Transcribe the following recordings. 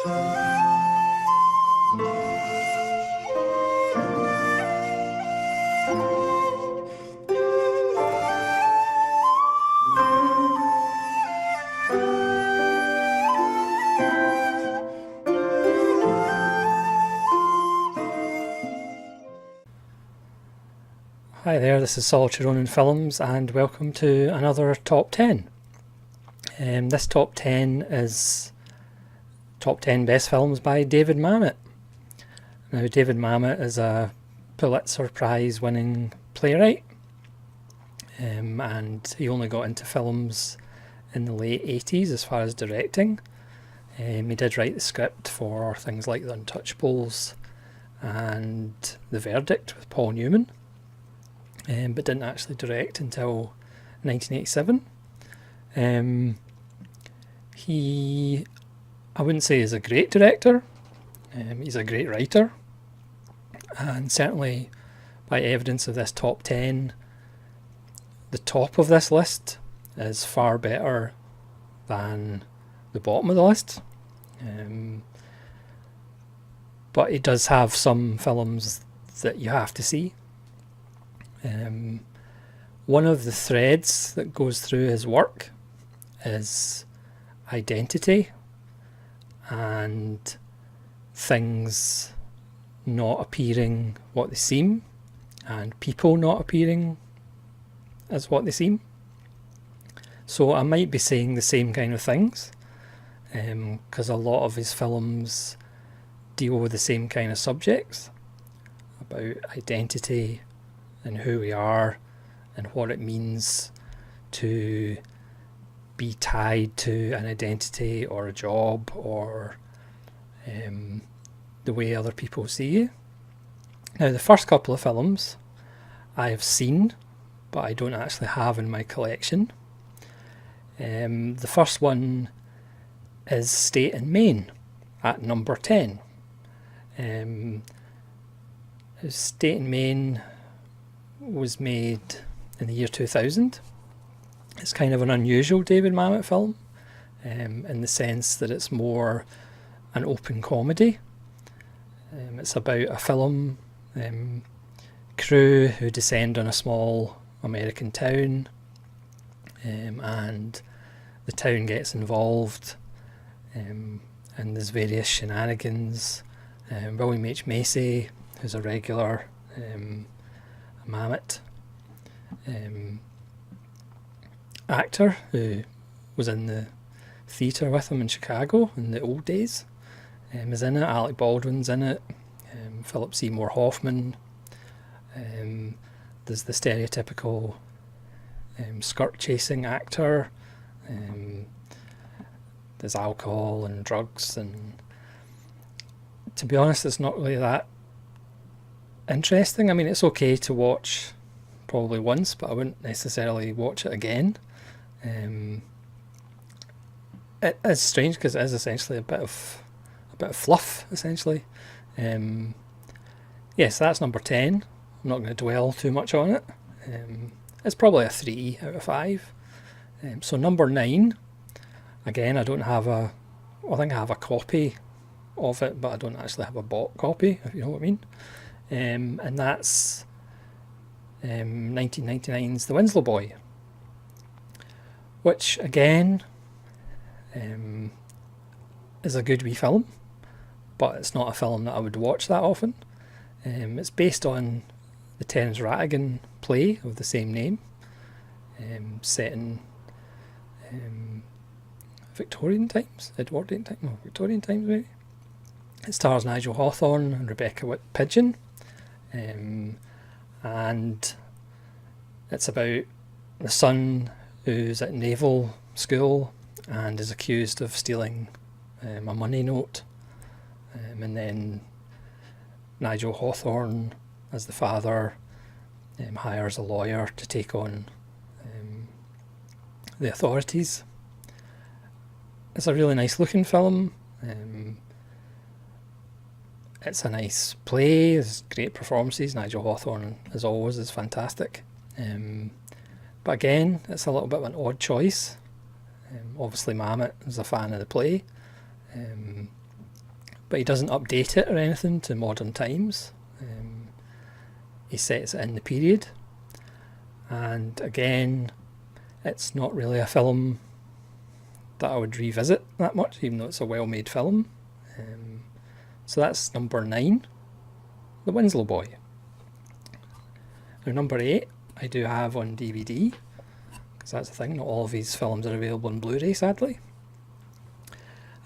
Hi there, this is Solitary Ronin Films and welcome to another Top 10. This Top 10 is Top 10 Best Films by David Mamet. Now, David Mamet is a Pulitzer Prize winning playwright, and he only got into films in the late 80s as far as directing. He did write the script for things like The Untouchables and The Verdict with Paul Newman, but didn't actually direct until 1987. I wouldn't say he's a great director, he's a great writer, and certainly by evidence of this top 10, the top of this list is far better than the bottom of the list. But he does have some films that you have to see. One of the threads that goes through his work is identity and things not appearing what they seem and people not appearing as what they seem. So I might be saying the same kind of things, because a lot of his films deal with the same kind of subjects about identity and who we are and what it means to be tied to an identity or a job or the way other people see you. Now, the first couple of films I have seen, but I don't actually have in my collection. The first one is State and Main at number 10. State and Main was made in the year 2000. It's kind of an unusual David Mamet film, in the sense that it's more an open comedy. It's about a film crew who descend on a small American town, and the town gets involved, and there's various shenanigans. William H. Macy, who's a regular Mamet actor who was in the theatre with him in Chicago in the old days, is in it. Alec Baldwin's in it, Philip Seymour Hoffman. There's the stereotypical skirt chasing actor. There's alcohol and drugs, and to be honest, it's not really that interesting. I mean, it's okay to watch probably once, but I wouldn't necessarily watch it again. It is strange because it is essentially a bit of fluff, essentially. Yes, that's number 10. I'm not going to dwell too much on it. It's probably a 3 out of 5. So number 9, again, I think I have a copy of it, but I don't actually have a bought copy, if you know what I mean. And that's 1999's The Winslow Boy, which again is a good wee film, but it's not a film that I would watch that often. It's based on the Terence Rattigan play of the same name, set in Victorian times maybe. It stars Nigel Hawthorne and Rebecca Pidgeon, and it's about the son who's at naval school and is accused of stealing a money note, and then Nigel Hawthorne, as the father, hires a lawyer to take on the authorities. It's a really nice looking film. It's a nice play, there's great performances. Nigel Hawthorne, as always, is fantastic. But again, it's a little bit of an odd choice. Obviously Mamet is a fan of the play, but he doesn't update it or anything to modern times. He sets it in the period, and again, it's not really a film that I would revisit that much, even though it's a well-made film. So that's number 9, The Winslow Boy. Now number 8 I do have on DVD, because that's the thing, not all of these films are available on Blu-ray, sadly.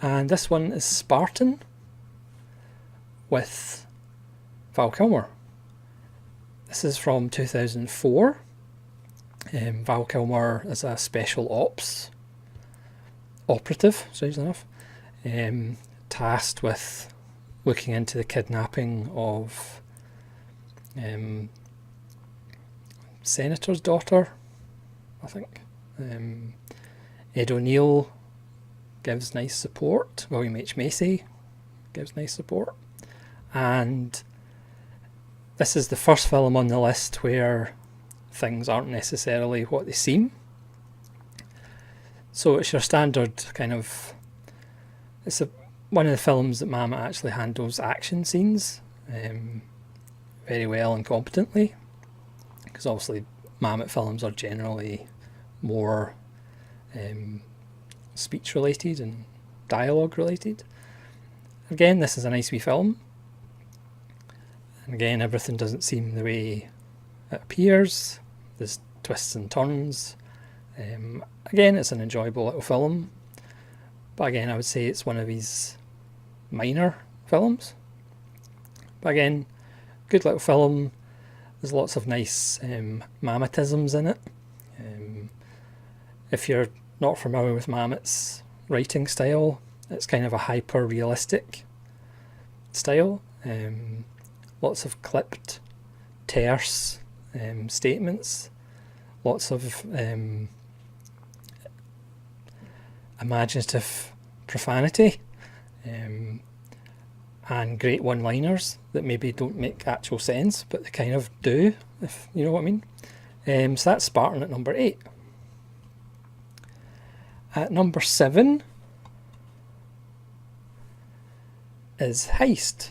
And this one is Spartan with Val Kilmer. This is from 2004. Val Kilmer is a special ops operative, strangely enough, tasked with looking into the kidnapping of Senator's daughter, I think. Ed O'Neill gives nice support. William H. Macy gives nice support. And this is the first film on the list where things aren't necessarily what they seem. So it's your standard kind of... It's one of the films that Mamet actually handles action scenes very well and competently. Because obviously Mamet films are generally more speech related and dialogue related. Again, this is a nice wee film. And again, everything doesn't seem the way it appears. There's twists and turns. Again, it's an enjoyable little film. But again, I would say it's one of these minor films. But again, good little film. There's lots of nice Mametisms in it. If you're not familiar with Mamet's writing style, it's kind of a hyper-realistic style. Lots of clipped, terse statements. Lots of imaginative profanity. And great one-liners that maybe don't make actual sense, but they kind of do, if you know what I mean. So that's Spartan at number 8. At number 7 is Heist,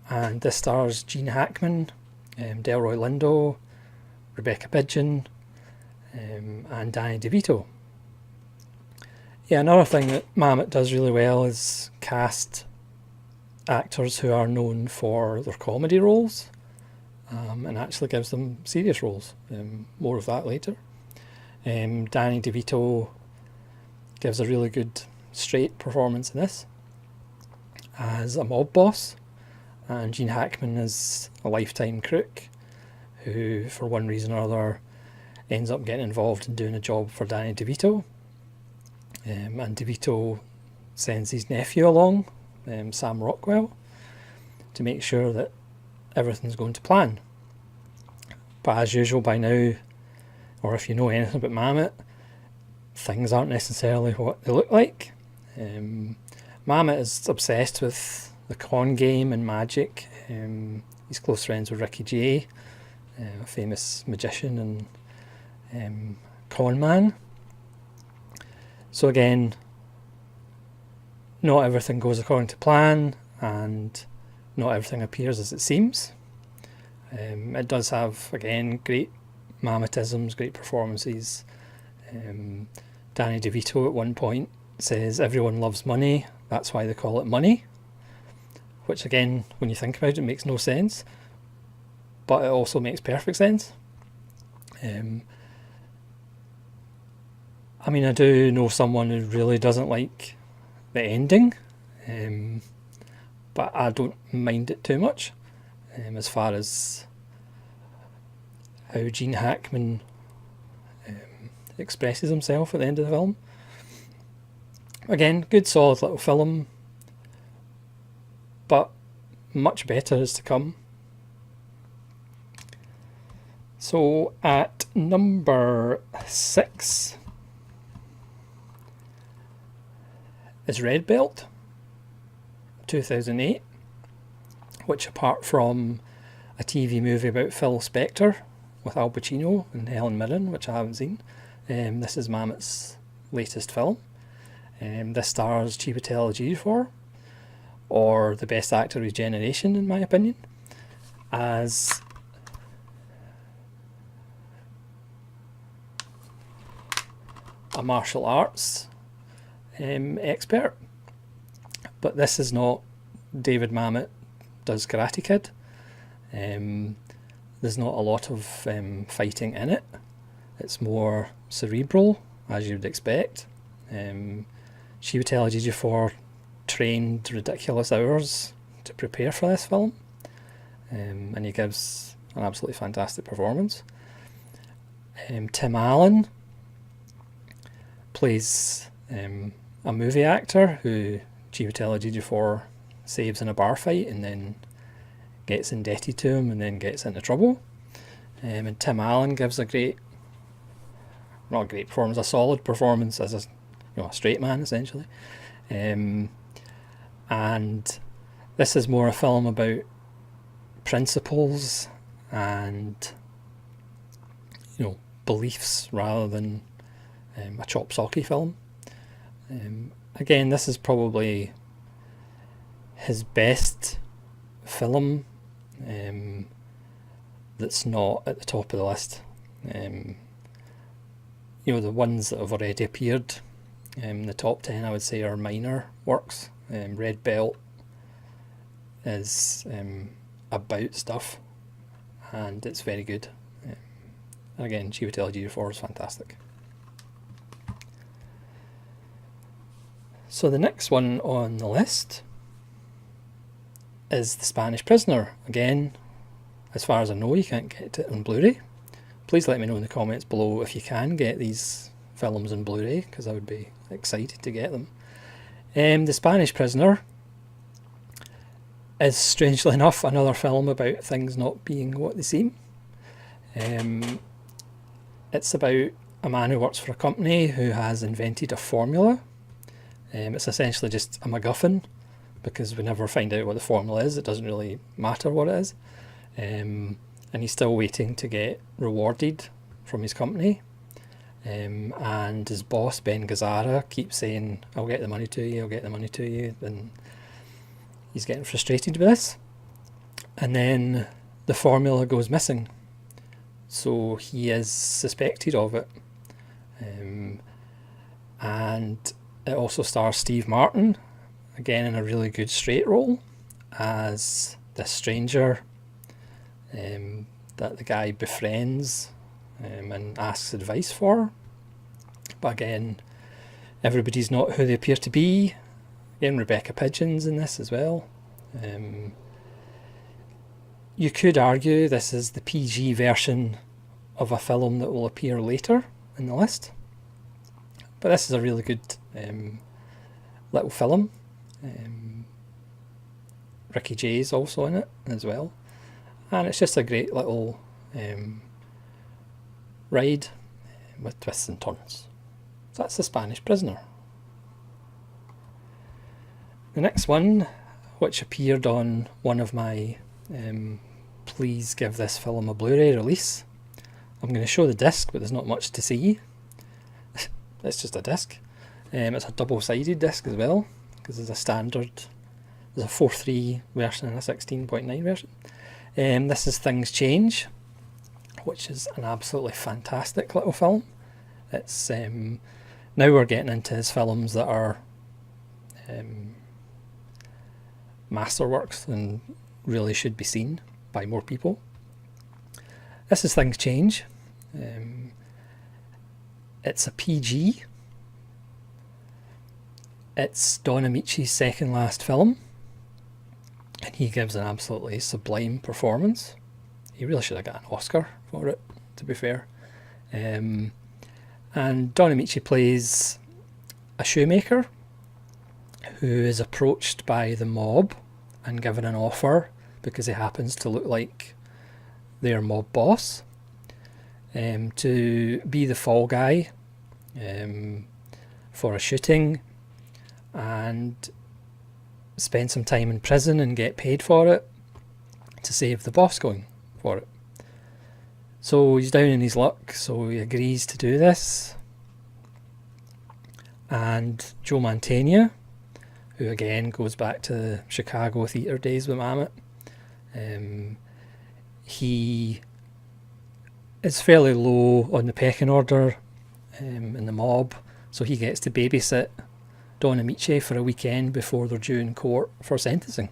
and this stars Gene Hackman, Delroy Lindo, Rebecca Pidgeon, and Danny DeVito. Yeah, another thing that Mamet does really well is cast actors who are known for their comedy roles, and actually gives them serious roles. More of that later. Danny DeVito gives a really good straight performance in this as a mob boss, and Gene Hackman is a lifetime crook who, for one reason or other, ends up getting involved in doing a job for Danny DeVito. And DeVito sends his nephew along, Sam Rockwell, to make sure that everything's going to plan. But as usual by now, or if you know anything about Mamet, things aren't necessarily what they look like. Mamet is obsessed with the con game and magic. He's close friends with Ricky Jay, a famous magician and con man. So again, not everything goes according to plan, and not everything appears as it seems. It does have, again, great Mametisms, great performances. Danny DeVito at one point says, "Everyone loves money, that's why they call it money," which again, when you think about it, makes no sense, but it also makes perfect sense. I mean, I do know someone who really doesn't like the ending, but I don't mind it too much, as far as how Gene Hackman expresses himself at the end of the film. Again, good solid little film, but much better is to come. So at number 6 is Red Belt, 2008, which, apart from a TV movie about Phil Spector with Al Pacino and Helen Mirren, which I haven't seen, this is Mamet's latest film. This stars Chiwetel Ejiofor, or the Best Actor Regeneration, in my opinion, as a martial arts expert. But this is not David Mamet does Karate Kid. There's not a lot of fighting in it. It's more cerebral, as you'd expect. Chiwetel Ejiofor trained ridiculous hours to prepare for this film, and he gives an absolutely fantastic performance. Tim Allen plays a movie actor who Chiwetel Ejiofor saves in a bar fight and then gets indebted to him and then gets into trouble. And Tim Allen gives not a great performance, a solid performance as a straight man, essentially. And this is more a film about principles and beliefs rather than a chop socky film. Again, this is probably his best film that's not at the top of the list. The ones that have already appeared, the top 10 I would say are minor works. Red Belt is about stuff and it's very good. Again, Chiwetel Ejiofor is fantastic. So the next one on the list is The Spanish Prisoner. Again, as far as I know, you can't get it on Blu-ray. Please let me know in the comments below if you can get these films on Blu-ray, because I would be excited to get them. The Spanish Prisoner is, strangely enough, another film about things not being what they seem. It's about a man who works for a company who has invented a formula. It's essentially just a MacGuffin, because we never find out what the formula is. It doesn't really matter what it is. And he's still waiting to get rewarded from his company. And his boss, Ben Gazzara, keeps saying, I'll get the money to you, I'll get the money to you. And he's getting frustrated with this. And then the formula goes missing. So he is suspected of it. And it also stars Steve Martin, again in a really good straight role, as this stranger that the guy befriends and asks advice for. But again, everybody's not who they appear to be. Again, Rebecca Pidgeon's in this as well. You could argue this is the PG version of a film that will appear later in the list. But this is a really good little film. Ricky Jay's also in it as well. And it's just a great little ride with twists and turns. So that's The Spanish Prisoner. The next one, which appeared on one of my please give this film a Blu-ray release. I'm going to show the disc, but there's not much to see. It's just a disc. It's a double-sided disc as well, because there's a 4:3 version and a 16:9 version. This is Things Change, which is an absolutely fantastic little film. It's now we're getting into his films that are masterworks and really should be seen by more people. This is Things Change. It's a PG. It's Don Amici's second last film, and he gives an absolutely sublime performance. He really should have got an Oscar for it, to be fair. And Don Amici plays a shoemaker who is approached by the mob and given an offer because he happens to look like their mob boss, to be the fall guy for a shooting and spend some time in prison and get paid for it to save the boss going for it. So he's down in his luck, so he agrees to do this. And Joe Mantegna, who again goes back to the Chicago theatre days with Mamet. He is fairly low on the pecking order in the mob, so he gets to babysit Don Amici for a weekend before they're due in court for sentencing.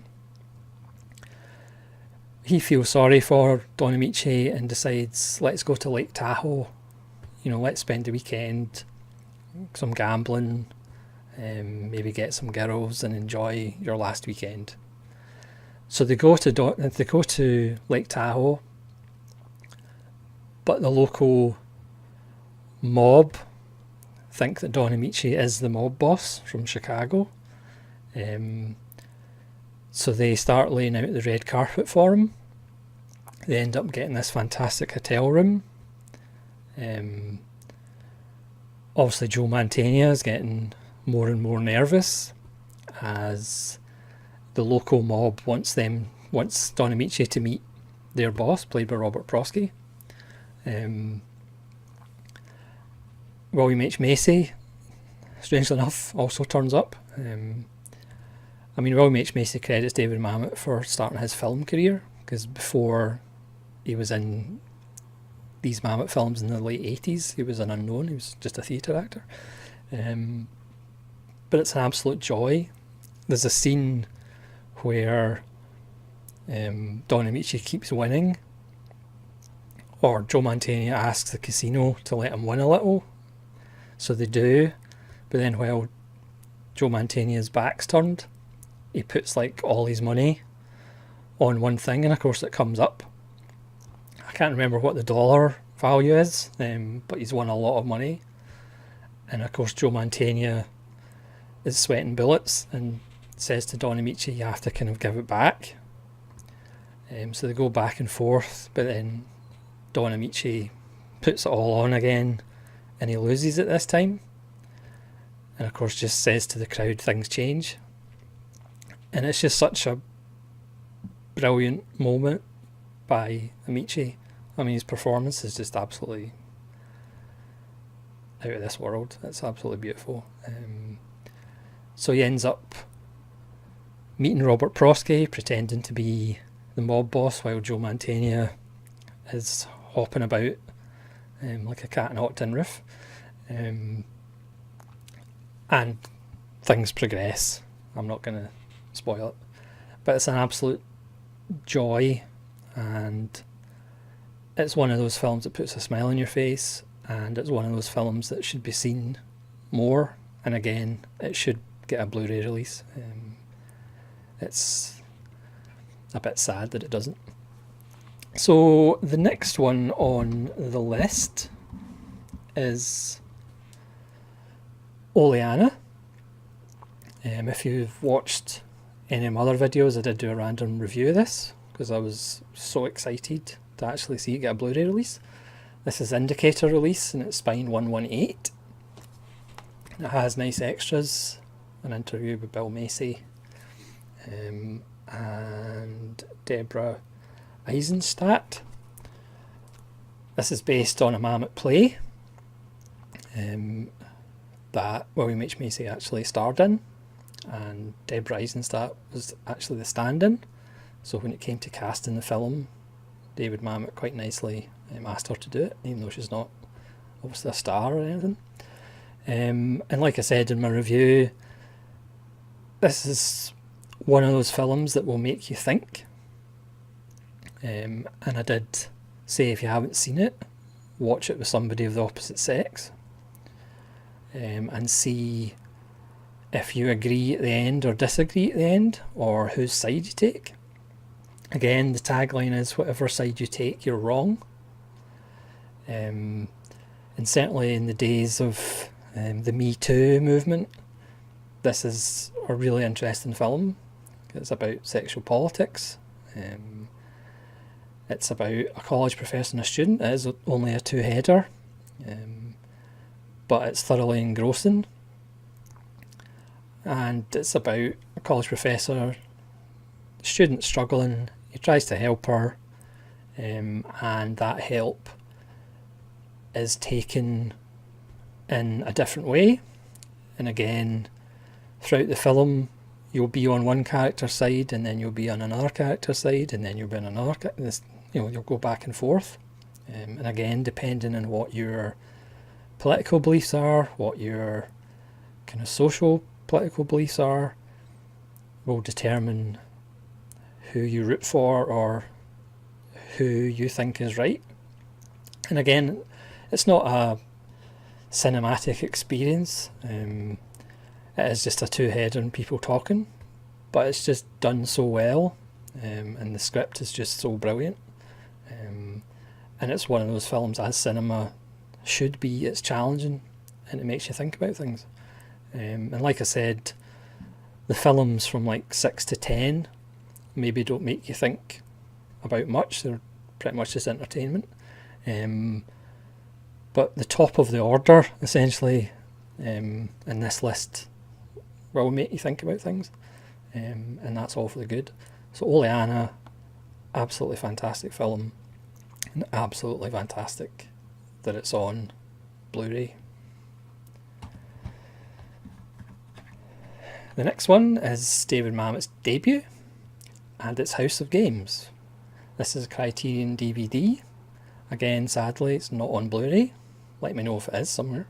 He feels sorry for Don Amici and decides, let's go to Lake Tahoe, let's spend the weekend, some gambling, maybe get some girls and enjoy your last weekend. So they go to Lake Tahoe, but the local mob think that Don Amici is the mob boss from Chicago. So they start laying out the red carpet for him. They end up getting this fantastic hotel room. Obviously Joe Mantegna is getting more and more nervous as the local mob wants Don Amici to meet their boss, played by Robert Prosky. William H. Macy, strangely enough, also turns up. William H. Macy credits David Mamet for starting his film career, because before he was in these Mamet films in the late 80s, he was an unknown, he was just a theatre actor. But it's an absolute joy. There's a scene where Don Amici keeps winning, or Joe Mantegna asks the casino to let him win a little, so they do, but then while Joe Mantegna's back's turned, he puts all his money on one thing, and of course it comes up. I can't remember what the dollar value is, but he's won a lot of money, and of course Joe Mantegna is sweating bullets and says to Don Amici, you have to kind of give it back. So they go back and forth, but then Don Amici puts it all on again, and he loses it this time, and of course just says to the crowd, things change. And it's just such a brilliant moment by Amici. His performance is just absolutely out of this world. It's absolutely beautiful. So he ends up meeting Robert Prosky, pretending to be the mob boss, while Joe Mantegna is hopping about like a cat in a hot tin roof. And things progress. I'm not going to spoil it, but it's an absolute joy, and it's one of those films that puts a smile on your face, and it's one of those films that should be seen more, and again, it should get a Blu-ray release. It's a bit sad that it doesn't. So the next one on the list is Oleana. If you've watched any of my other videos, I did do a random review of this because I was so excited to actually see it get a Blu-ray release. This is Indicator release, and it's Spine 118. It has nice extras, an interview with Bill Macy and Deborah Eisenstadt. This is based on a Mamet play that William H. Macy actually starred in, and Deborah Eisenstadt was actually the stand-in. So when it came to casting the film, David Mamet quite nicely asked her to do it, even though she's not obviously a star or anything. And like I said in my review, this is one of those films that will make you think. And I did say, if you haven't seen it, watch it with somebody of the opposite sex, and see if you agree at the end or disagree at the end, or whose side you take. Again, the tagline is, whatever side you take, you're wrong. And certainly in the days of the Me Too movement, this is a really interesting film. It's about sexual politics. It's about a college professor and a student. It is only a two-header, but it's thoroughly engrossing. And it's about a college professor, student struggling. He tries to help her, and that help is taken in a different way. And again, throughout the film, you'll be on one character's side, and then you'll be on another character's side, and then you'll be on another. You'll go back and forth, and again, depending on what your political beliefs are, what your kind of social political beliefs are, will determine who you root for or who you think is right. And again, it's not a cinematic experience. It is just a two-header and people talking, but it's just done so well, and the script is just so brilliant. And it's one of those films, as cinema should be. It's challenging and it makes you think about things. And like I said, the films from like 6 to 10 maybe don't make you think about much. They're pretty much just entertainment. But the top of the order, essentially, in this list will make you think about things. And that's awfully good. So Oleana, absolutely fantastic film. And absolutely fantastic that it's on Blu-ray. The next one is David Mamet's debut, and it's House of Games. This is a Criterion DVD. Again, sadly, it's not on Blu-ray. Let me know if it is somewhere.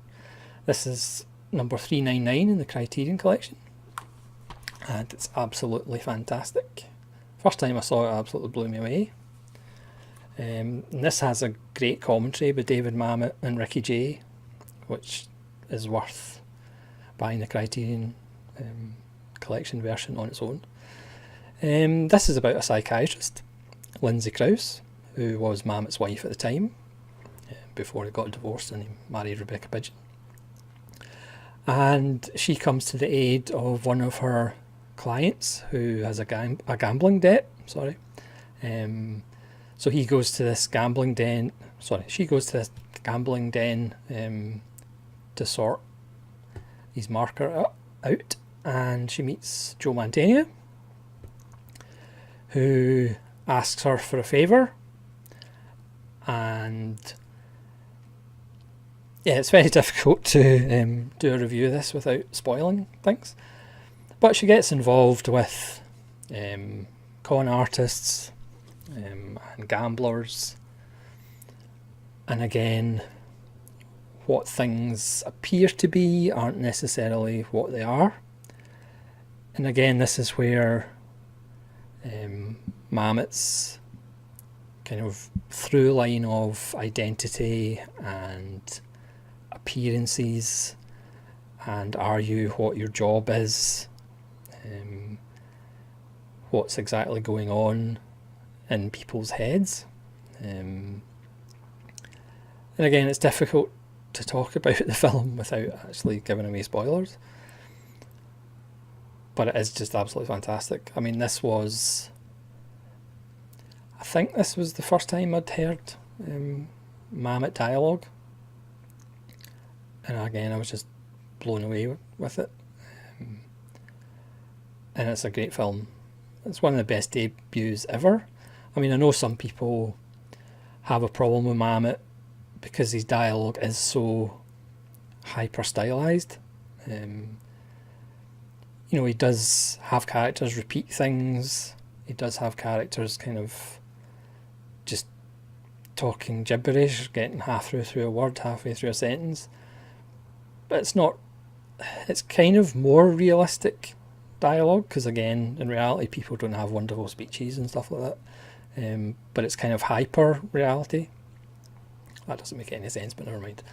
This is number 399 in the Criterion collection, and it's absolutely fantastic. First time I saw it, absolutely blew me away. And this has a great commentary by David Mamet and Ricky Jay, which is worth buying the Criterion collection version on its own. This is about a psychiatrist, Lindsay Krause, who was Mamet's wife at the time, before he got divorced and he married Rebecca Pigeon. And she comes to the aid of one of her clients who has a gambling debt. So he goes to this gambling den. She goes to this gambling den to sort his marker out, and she meets Joe Mantegna, who asks her for a favour. And yeah, it's very difficult to do a review of this without spoiling things. But she gets involved with con artists and gamblers, and again, what things appear to be aren't necessarily what they are. And again, this is where Mamet's kind of through line of identity and appearances and are you what your job is, what's exactly going on in people's heads. And again, it's difficult to talk about the film without actually giving away spoilers, but it is just absolutely fantastic. I mean, I think this was the first time I'd heard Mamet dialogue, and again, I was just blown away with it. And it's a great film. It's one of the best debuts ever. I mean, I know some people have a problem with Mamet because his dialogue is so hyper stylized. He does have characters repeat things. He does have characters kind of just talking gibberish, getting halfway through a word, halfway through a sentence. But it's kind of more realistic dialogue, because again, in reality, people don't have wonderful speeches and stuff like that. But it's kind of hyper reality. That doesn't make any sense, but never mind.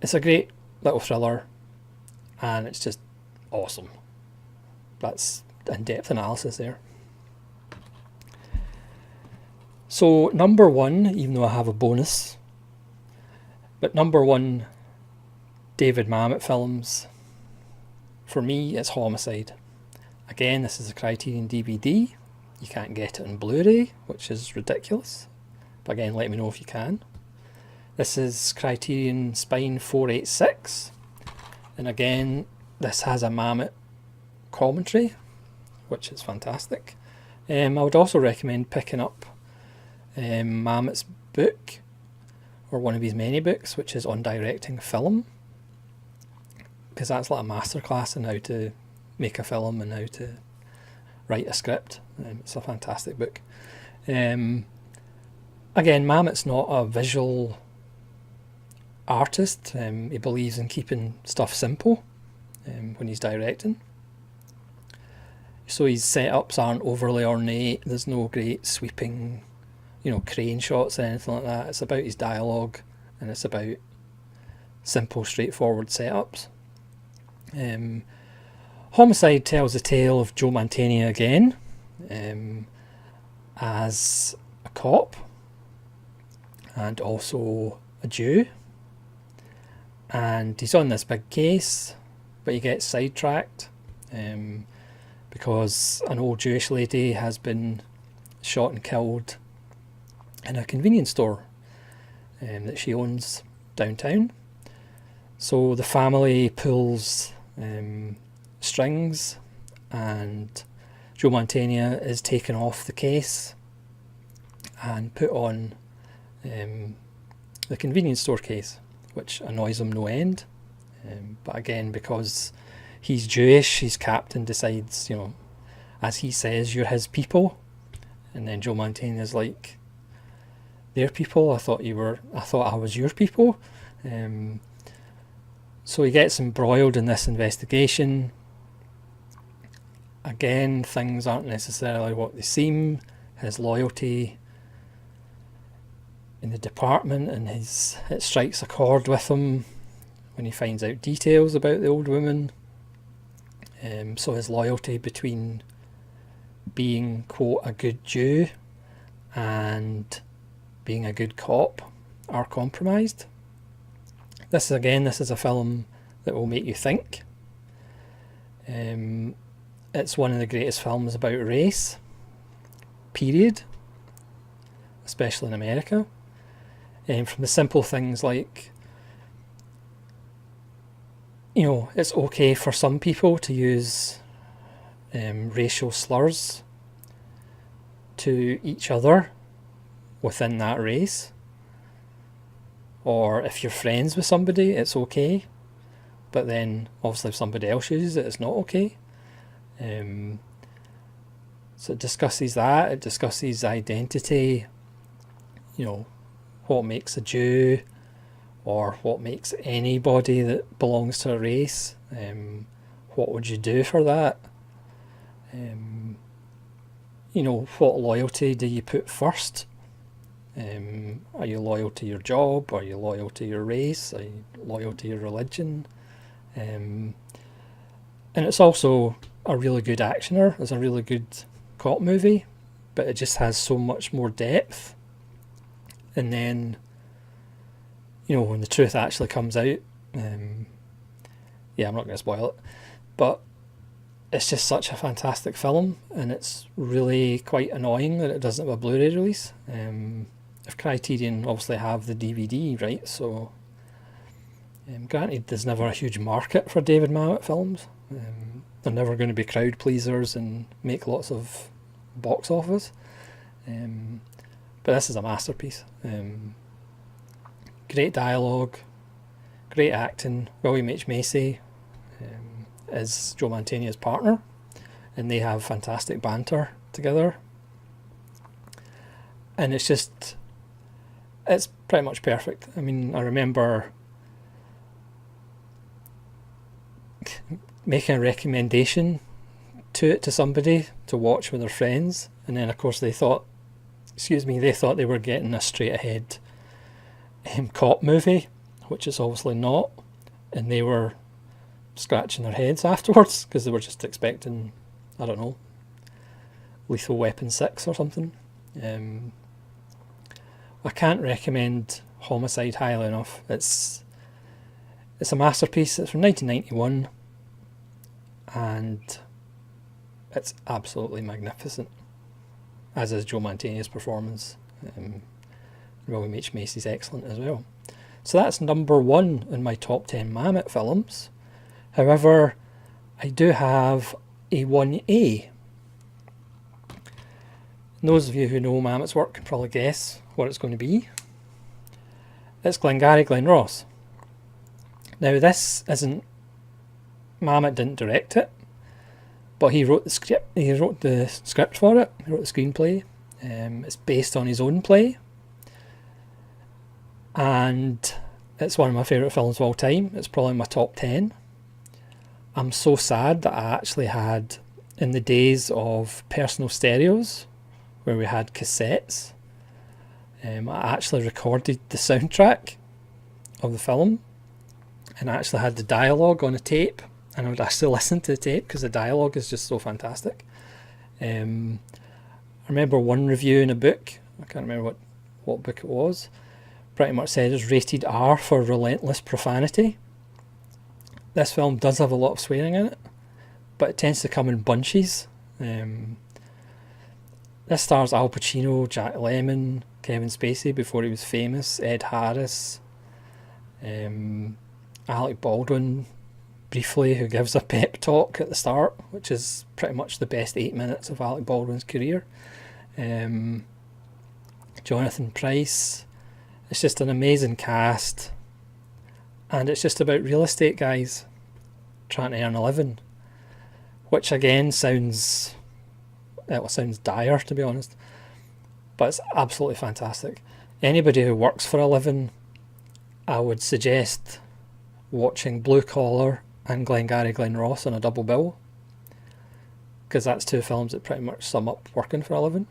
It's a great little thriller, and it's just awesome. That's in-depth analysis there. So number one, even though I have a bonus, but number one David Mamet films, for me, it's Homicide. Again, this is a Criterion DVD. You can't get it on Blu-ray, which is ridiculous. But again, let me know if you can. This is Criterion Spine 486. And again, this has a Mamet commentary, which is fantastic. I would also recommend picking up Mamet's book, or one of his many books, which is on directing film, because that's like a masterclass in how to make a film and how to write a script. It's a fantastic book. Again, Mamet's not a visual artist. He believes in keeping stuff simple when he's directing. So his setups aren't overly ornate. There's no great sweeping, crane shots or anything like that. It's about his dialogue, and it's about simple, straightforward setups. Homicide tells the tale of Joe Mantegna again, as a cop and also a Jew. And he's on this big case, but he gets sidetracked because an old Jewish lady has been shot and killed in a convenience store that she owns downtown. So the family pulls strings, and Joe Mantegna is taken off the case and put on the convenience store case, which annoys him no end. But again, because he's Jewish, his captain decides, as he says, you're his people. And then Joe Mantegna's like, their people? I thought I was your people. So he gets embroiled in this investigation. Again, things aren't necessarily what they seem. His loyalty in the department, and it strikes a chord with him when he finds out details about the old woman. So his loyalty between being, quote, a good Jew and being a good cop are compromised. This is a film that will make you think. It's one of the greatest films about race, period, especially in America. From the simple things like, it's okay for some people to use racial slurs to each other within that race. Or if you're friends with somebody, it's okay. But then, obviously, if somebody else uses it, it's not okay. So it discusses that. It discusses identity. What makes a Jew, or what makes anybody that belongs to a race. What would you do for that? What loyalty do you put first? Are you loyal to your job? Are you loyal to your race? Are you loyal to your religion? And it's also a really good actioner. It's a really good cop movie, but it just has so much more depth. And then, when the truth actually comes out, I'm not going to spoil it, but it's just such a fantastic film, and it's really quite annoying that it doesn't have a Blu-ray release. If Criterion obviously have the DVD, right? So, granted, there's never a huge market for David Mamet films. They're never going to be crowd pleasers and make lots of box office. But this is a masterpiece. Great dialogue, great acting. William H. Macy is Joe Mantegna's partner, and they have fantastic banter together. And it's pretty much perfect. I mean, I remember making a recommendation to somebody to watch with their friends, and then of course they thought they were getting a straight ahead cop movie, which it's obviously not, and they were scratching their heads afterwards because they were just expecting, I don't know, Lethal Weapon 6 or something. I can't recommend Homicide highly enough. It's a masterpiece. It's from 1991, and it's absolutely magnificent, as is Joe Mantegna's performance. William H. Macy's excellent as well. So that's number 1 in my top 10 Mamet films. However, I do have a 1A. Those of you who know Mamet's work can probably guess what it's going to be. It's Glengarry Glen Ross. Now this isn't... Mamet didn't direct it. but he wrote the script. He wrote the script for it. He wrote the screenplay. It's based on his own play, and it's one of my favourite films of all time. It's probably my top 10. I'm so sad that I actually had, in the days of personal stereos, where we had cassettes, I actually recorded the soundtrack of the film, and I actually had the dialogue on a tape, and I would actually listen to the tape because the dialogue is just so fantastic. I remember one review in a book, I can't remember what book it was, pretty much said it's rated R for relentless profanity. This film does have a lot of swearing in it, but it tends to come in bunches. This stars Al Pacino, Jack Lemmon, Kevin Spacey before he was famous, Ed Harris, Alec Baldwin briefly, who gives a pep talk at the start, which is pretty much the best 8 minutes of Alec Baldwin's career. Jonathan Pryce. It's just an amazing cast, and it's just about real estate guys trying to earn a living, which again sounds dire, to be honest, but it's absolutely fantastic. Anybody who works for a living, I would suggest watching Blue Collar and Glengarry Glen Ross on a double bill, because that's two films that pretty much sum up working for a living.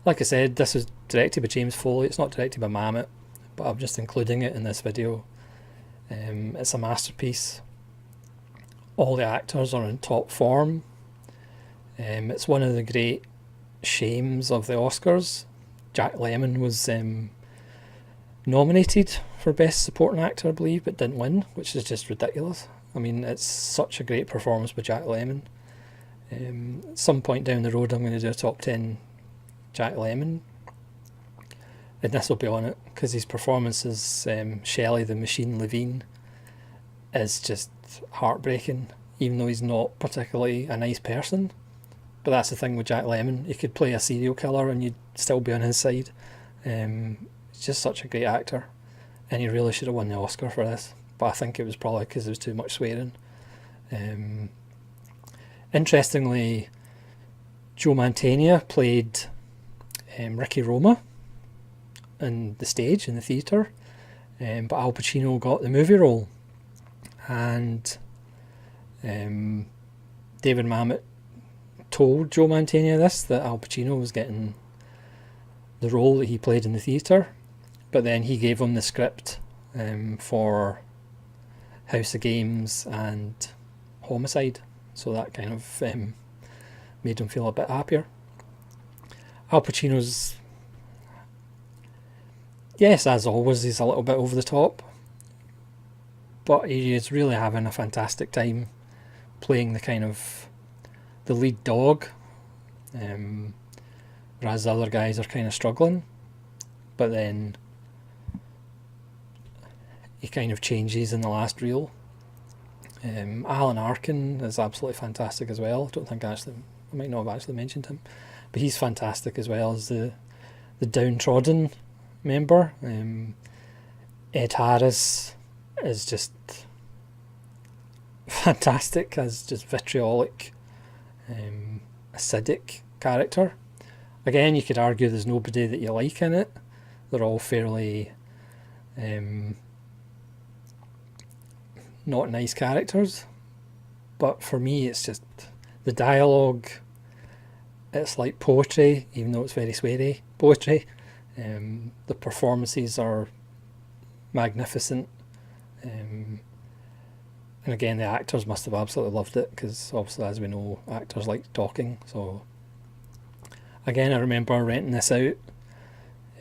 Like I said, this is directed by James Foley. It's not directed by Mamet, but I'm just including it in this video. It's a masterpiece. All the actors are in top form. It's one of the great shames of the Oscars. Jack Lemmon was nominated for Best Supporting Actor, I believe, but didn't win, which is just ridiculous. I mean, it's such a great performance by Jack Lemmon. At some point down the road, I'm going to do a top 10 Jack Lemmon, and this will be on it, because his performance as Shelley the Machine Levine is just heartbreaking, even though he's not particularly a nice person. But that's the thing with Jack Lemmon, he could play a serial killer and you'd still be on his side. He's just such a great actor, and he really should have won the Oscar for this, but I think it was probably because there was too much swearing. Interestingly, Joe Mantegna played Ricky Roma in the stage, in the theatre, but Al Pacino got the movie role, and David Mamet told Joe Mantegna that Al Pacino was getting the role that he played in the theatre, but then he gave him the script for House of Games and Homicide, so that kind of made him feel a bit happier. Al Pacino's, yes, as always, he's a little bit over the top, but he is really having a fantastic time playing the lead dog, whereas the other guys are kind of struggling, but then he kind of changes in the last reel. Alan Arkin is absolutely fantastic as well. I might not have actually mentioned him, but he's fantastic as well as the downtrodden member. Ed Harris is just fantastic as just vitriolic, acidic character. Again, you could argue there's nobody that you like in it. They're all fairly not nice characters, but for me it's just the dialogue, it's like poetry, even though it's very sweary poetry. The performances are magnificent, and again the actors must have absolutely loved it, because obviously, as we know, actors like talking. So again, I remember renting this out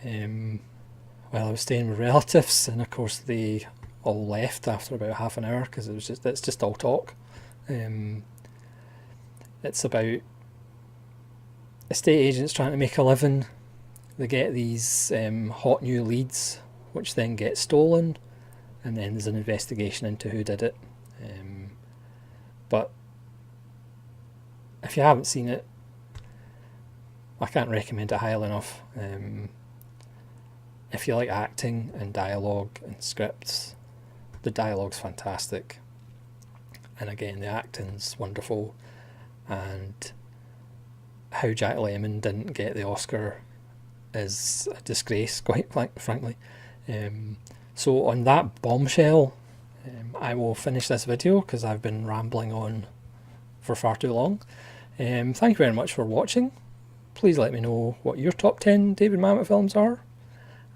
while I was staying with relatives, and of course they all left after about half an hour because it's just all talk. It's about estate agents trying to make a living. They get these hot new leads, which then get stolen, and then there's an investigation into who did it. But if you haven't seen it, I can't recommend it highly enough. If you like acting and dialogue and scripts, the dialogue's fantastic, and again, the acting's wonderful, and how Jack Lemmon didn't get the Oscar is a disgrace, quite frankly. So on that bombshell, I will finish this video because I've been rambling on for far too long. Thank you very much for watching. Please let me know what your top 10 David Mamet films are,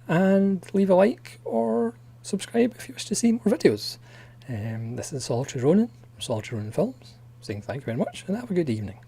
and leave a like or subscribe if you wish to see more videos. This is Solitary Ronin from Solitary Ronin Films, saying thank you very much and have a good evening.